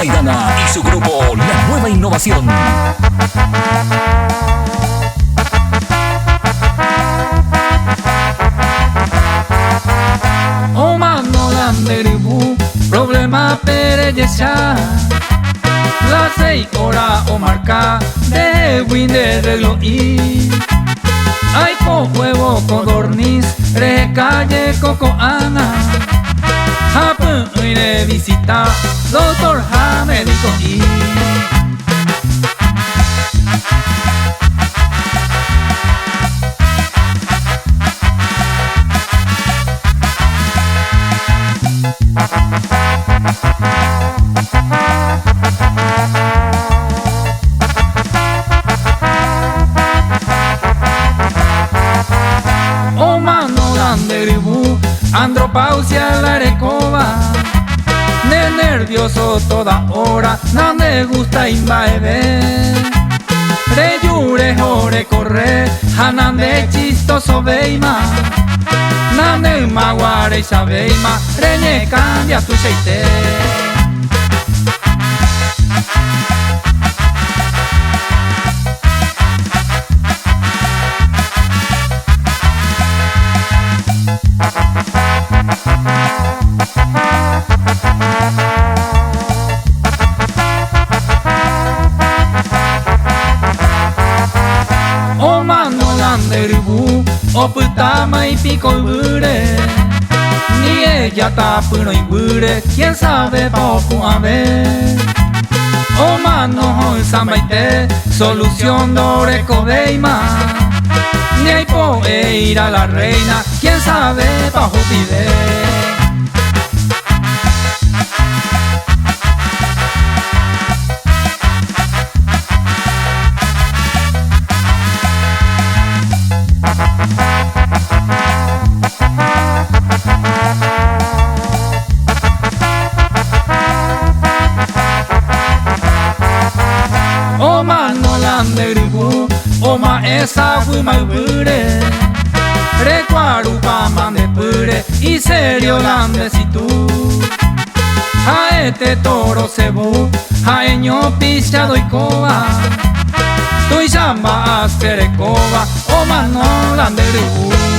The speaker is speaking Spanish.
Maidana y su grupo La Nueva Innovación. O mano landeribu, problema pereyesha. Las 6 horas o marca de winde reloj. Ay po huevo codorniz, recalle coco ana. Japón iré visita, doctor ja médico y. O mano landeribu, andropausia la recoba. De nervioso toda hora, no me gusta imbaebe. Reyure jore corre, hanan de chistoso veima. Nane maguare y sabeima, reñe cambia tu cheite. O mano landeribu, o putama y pico y bure. Ni ella tapuno y bure, quién sabe poco a ver. O mano sambaite, solución dore cobeima. Ni hay po ir a la reina, quién sabe bajo pide. O mano landeribu, o ma esa fuma bure. Recuaru pa mande pure, y serio lande si tú. A este toro cebu, a eño pichado y coba. Tu llama a coba, o mano landeribu.